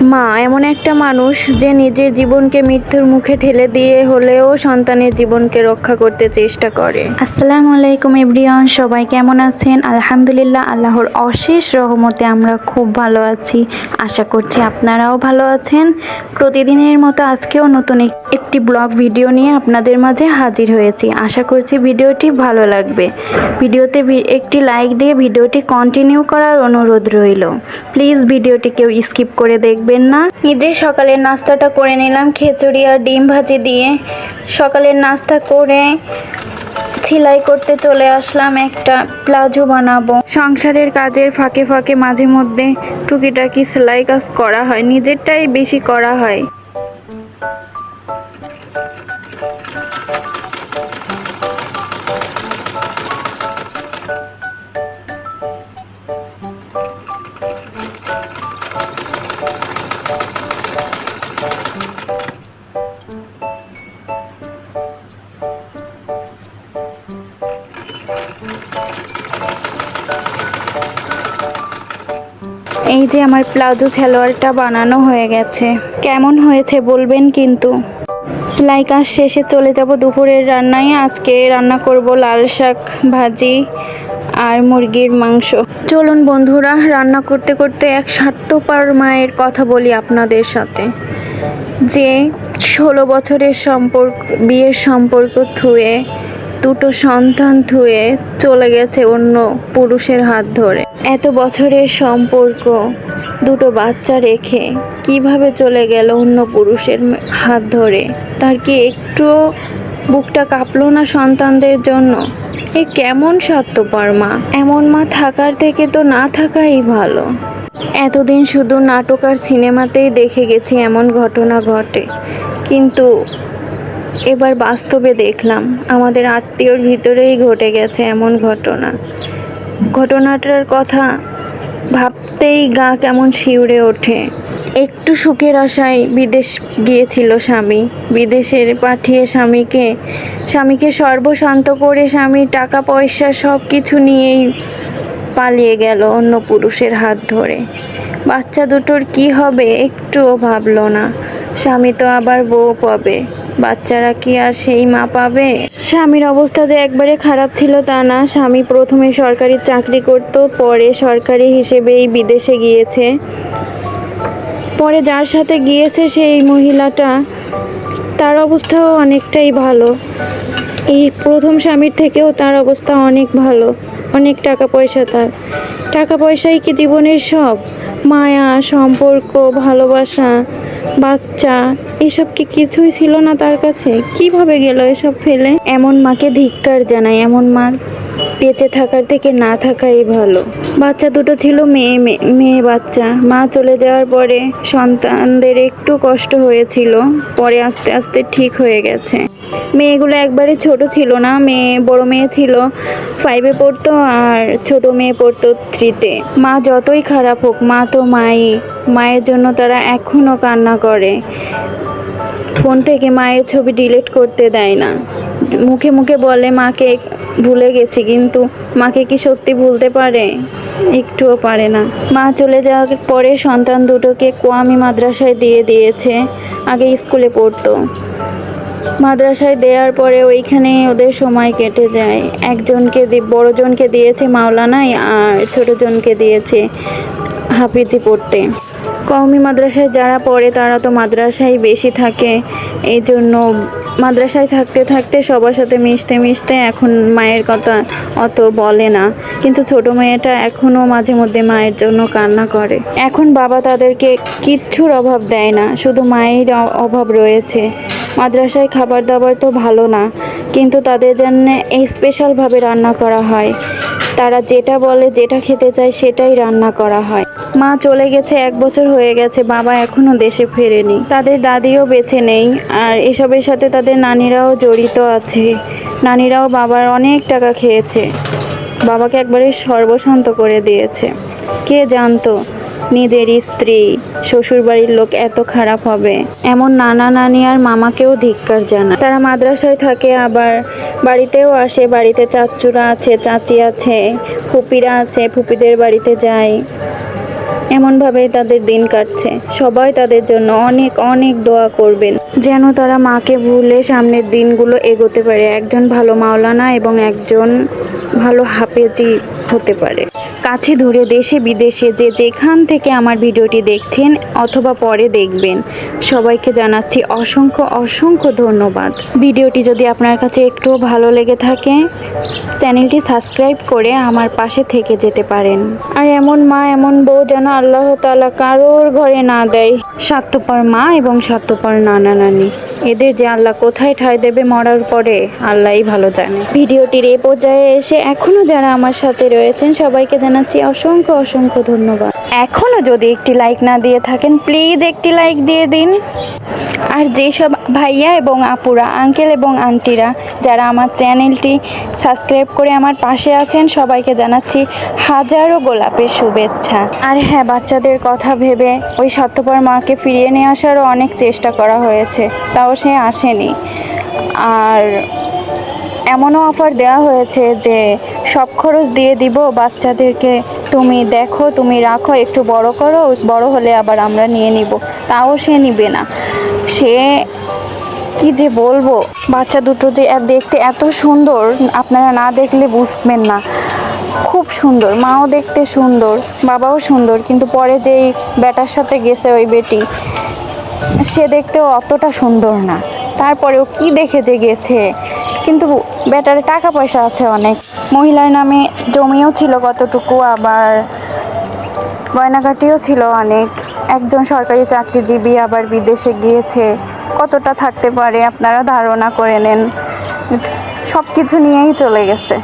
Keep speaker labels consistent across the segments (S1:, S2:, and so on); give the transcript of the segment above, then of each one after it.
S1: মা এমন একটা মানুষ যে নিজের জীবনকে মৃত্যুর মুখে ঠেলে দিয়ে হলেও সন্তানের জীবনকে রক্ষা করতে চেষ্টা করে। আসসালামু আলাইকুম এভরিওয়ান, সবাই কেমন আছেন? আলহামদুলিল্লাহ, আল্লাহর অশেষ রহমতে আমরা খুব ভালো আছি। আশা করছি আপনারাও ভালো আছেন। প্রতিদিনের মতো আজকেও নতুন একটি ব্লগ ভিডিও নিয়ে আপনাদের মাঝে হাজির হয়েছি। আশা করছি ভিডিওটি ভালো লাগবে। ভিডিওতে একটি লাইক দিয়ে ভিডিওটি কন্টিনিউ করার অনুরোধ রইল। প্লিজ ভিডিওটি কেউ স্কিপ করে দেখবেন না। নিজে সকালের নাস্তাটা করে নিলাম খিচুড়ি আর ডিম ভাজি দিয়ে। সকালের নাস্তা করে সেলাই করতে চলে আসলাম, একটা প্লাজো বানাবো। সংসারের কাজের ফাঁকে ফাঁকে মাঝে মধ্যে টুকিটাকি সেলাই কাজ করা হয়, নিজেরটাই বেশি করা হয়। এই যে আমার প্লাজো সালোয়ারটা বানানো হয়ে গেছে। কেমন হয়েছে বলবেন কিন্তু। সেলাই কাজ শেষে চলে যাব দুপুরের রান্নায়। আজকে রান্না করব লাল শাক ভাজি আর মুরগির মাংস। চলুন বন্ধুরা, রান্না করতে করতে এক স্বার্থপর মায়ের কথা বলি আপনাদের সাথে, যে 16 বছরের বিয়ের সম্পর্ক থুয়ে, দুটো সন্তান থুয়ে চলে গেছে অন্য পুরুষের হাত ধরে। এত বছরের সম্পর্ক, দুটো বাচ্চা রেখে কিভাবে চলে গেল অন্য পুরুষের হাত ধরে? তার কি একটু বুকটা কাঁপলো না সন্তানদের জন্য? এ কেমন স্বার্থপর মা! এমন মা থাকার থেকে তো না থাকাই ভালো। এতদিন শুধু নাটক আর সিনেমাতেই দেখে গেছি এমন ঘটনা ঘটে, কিন্তু এবার বাস্তবে দেখলাম আমাদের আত্মীয়র ভিতরেই ঘটে গেছে এমন ঘটনা। ঘটনাটার কথা ভাবতেই গা কেমন শিউরে ওঠে। একটু সুখের আশায় বিদেশ গিয়েছিল স্বামী। বিদেশে পাঠিয়ে স্বামীকে সর্বশান্ত করে স্বামীর টাকা পয়সা সব কিছু নিয়েই পালিয়ে গেল অন্য পুরুষের হাত ধরে। বাচ্চা দুটোর কি হবে একটুও ভাবলো না। স্বামী তো আবার বউ পাবে, বাচ্চারা কি আর সেই মা পাবে? স্বামীর অবস্থা যে একবারে খারাপ ছিল তা না। স্বামী প্রথমে সরকারি চাকরি করত, পরে সরকারি হিসেবেই বিদেশে গিয়েছে। পরে যার সাথে গিয়েছে সেই মহিলাটা, তার অবস্থাও অনেকটাই ভালো। এই প্রথম স্বামীর থেকেও তার অবস্থা অনেক ভালো, অনেক টাকা পয়সা। তার টাকা পয়সাই কি জীবনের সব? মায়া, সম্পর্ক, ভালোবাসা, বাচ্চা, এসব কি কিছুই ছিল না তার কাছে? কিভাবে গেল এসব ফেলে? এমন মাকে ধিক্কার জানাই। এমন মা বেঁচে থাকার থেকে না থাকাই ভালো। বাচ্চা দুটো ছিল মেয়ে বাচ্চা। মা চলে যাওয়ার পরে সন্তানদের একটু কষ্ট হয়েছিল, পরে আস্তে আস্তে ঠিক হয়ে গেছে। মেয়েগুলো একবারে ছোট ছিল না। বড় মেয়ে ছিল 5-এ পড়তো আর ছোট মেয়ে পড়তো 3-তে। মা যতই খারাপ হোক, মা তো মায়ের জন্য তারা এখনো কান্না করে। ফোন থেকে মায়ের ছবি ডিলিট করতে দেয় না। মুখে মুখে বলে মাকে ভুলে গেছি, কিন্তু মাকে কি সত্যি ভুলতে পারে? একটুও পারে না। মা চলে যাওয়ার পরে সন্তান দুটোকে কোয়ামি মাদ্রাসায় দিয়ে দিয়েছে। আগে স্কুলে পড়তো, মাদ্রাসায় দেওয়ার পরে ওইখানে ওদের সময় কেটে যায়। বড়জনকে দিয়েছে মাওলানায় আর ছোটজনকে দিয়েছে হাফিজি পড়তে। কওমি মাদ্রাসায় যারা পড়ে তারা তো মাদ্রাসায় বেশি থাকে, এই জন্য মাদ্রাসায় থাকতে থাকতে সবার সাথে মিশতে মিশতে এখন মায়ের কথা অত বলে না। কিন্তু ছোট মেয়েটা এখনও মাঝে মধ্যে মায়ের জন্য কান্না করে। এখন বাবা তাদেরকে কিচ্ছুর অভাব দেয় না, শুধু মায়ের অভাব রয়েছে। মাদ্রাসায় খাবার দাবার তো ভালো না, কিন্তু তাদের জন্য স্পেশালভাবে রান্না করা হয়। তারা যেটা বলে, যেটা খেতে চায় সেটাই রান্না করা হয়। মা চলে গেছে 1 বছর হয়ে গেছে, বাবা এখনো দেশে ফেরেনি। তাদের দাদিও বেঁচে নেই, আর এসবের সাথে তাদের নানিরাও জড়িত আছে। নানিরাও বাবার অনেক টাকা খেয়েছে, বাবাকে একবারে সর্বশান্ত করে দিয়েছে। কে জানতো নিজের স্ত্রী, শ্বশুরবাড়ির লোক এত খারাপ হবে? এমন নানা নানি আর মামাকেও ধিক্কার জানায়। তারা মাদ্রাসায় থাকে, আবার বাড়িতেও আসে। বাড়িতে চাচুরা আছে, চাচি আছে, ফুপিরা আছে, ফুপিদের বাড়িতে যায়। এমনভাবেই তাদের দিন কাটছে। সবাই তাদের জন্য অনেক অনেক দোয়া করবেন, যেন তারা মাকে ভুলে সামনের দিনগুলো এগোতে পারে, একজন ভালো মাওলানা এবং একজন ভালো হাফেজি হতে পারে। কাছে দূরে দেশে বিদেশে যে যেখান থেকে আমার ভিডিওটি দেখছেন অথবা পরে দেখবেন, সবাইকে জানাচ্ছি অসংখ্য অসংখ্য ধন্যবাদ। ভিডিওটি যদি আপনার কাছে একটু ভালো লেগে থাকে, চ্যানেলটি সাবস্ক্রাইব করে আমার পাশে থেকে যেতে পারেন। আর এমন মা এমন বউ যেন আল্লাহ তাআলা কারোর ঘরে না দেয়। স্বার্থপর মা এবং স্বার্থপর নানা নানি, এদের যে আল্লাহ কোথায় ঠাঁই দেবে মরার পরে আল্লাহই ভালো জানে। ভিডিওটির এই পর্যায়ে এসে এখনো যারা আমার সাথে রয়েছেন সবাইকে জানাচ্ছি অসংখ্য অসংখ্য ধন্যবাদ। এখনো যদি একটি লাইক না দিয়ে থাকেন প্লিজ একটি লাইক দিয়ে দিন। আর যেসব ভাইয়া এবং আপুরা, আঙ্কেল এবং আন্টিরা যারা আমার চ্যানেলটি সাবস্ক্রাইব করে আমার পাশে আছেন, সবাইকে জানাচ্ছি হাজারো গোলাপের শুভেচ্ছা। আর হ্যাঁ, বাচ্চাদের কথা ভেবে ওই স্বার্থপর মাকে ফিরিয়ে নিয়ে আসারও অনেক চেষ্টা করা হয়েছে, তাও সে আসেনি। আর এমনও অফার দেওয়া হয়েছে যে সব খরচ দিয়ে দিব বাচ্চাদেরকে, তুমি দেখো, তুমি রাখো, একটু বড় করো, বড় হলে আবার আমরা নিয়ে নিব। তাও সে নিবে না। সে কি যে বলবো, বাচ্চা দুটো যে দেখতে এত সুন্দর, আপনারা না দেখলে বুঝবেন না। খুব সুন্দর, মাও দেখতে সুন্দর, বাবাও সুন্দর, কিন্তু পরে যেই বেটার সাথে গেছে ওই বেটি, সে দেখতেও অতটা সুন্দর না। তারপরেও কি দেখে যে গেছে, কিন্তু বেটারে টাকা পয়সা আছে অনেক, মহিলার নামে জমিও ছিল কতটুকু, আবার গয়নাগাটিও ছিল অনেক। একজন সরকারি চাকরিজীবী, আবার বিদেশে গিয়েছে, কতটা থাকতে পারে আপনারা ধারণা করে নেন। সব কিছু নিয়েই চলে গেছে।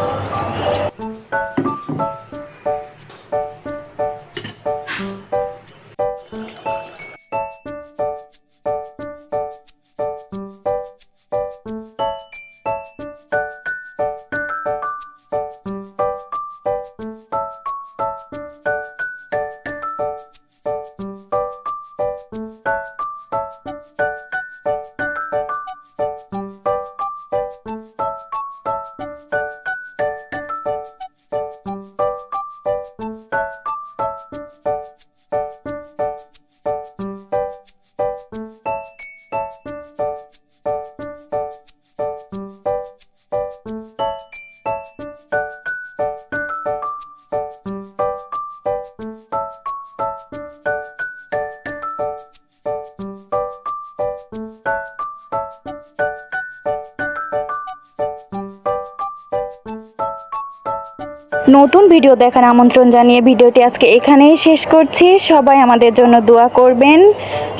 S1: নতুন ভিডিও দেখার আমন্ত্রণ জানিয়ে ভিডিওটি আজকে এখানেই শেষ করছি। সবাই আমাদের জন্য দোয়া করবেন,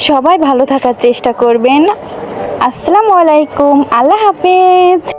S1: সবাই ভালো থাকার চেষ্টা করবেন। আসসালামু আলাইকুম, আল্লাহ হাফেজ।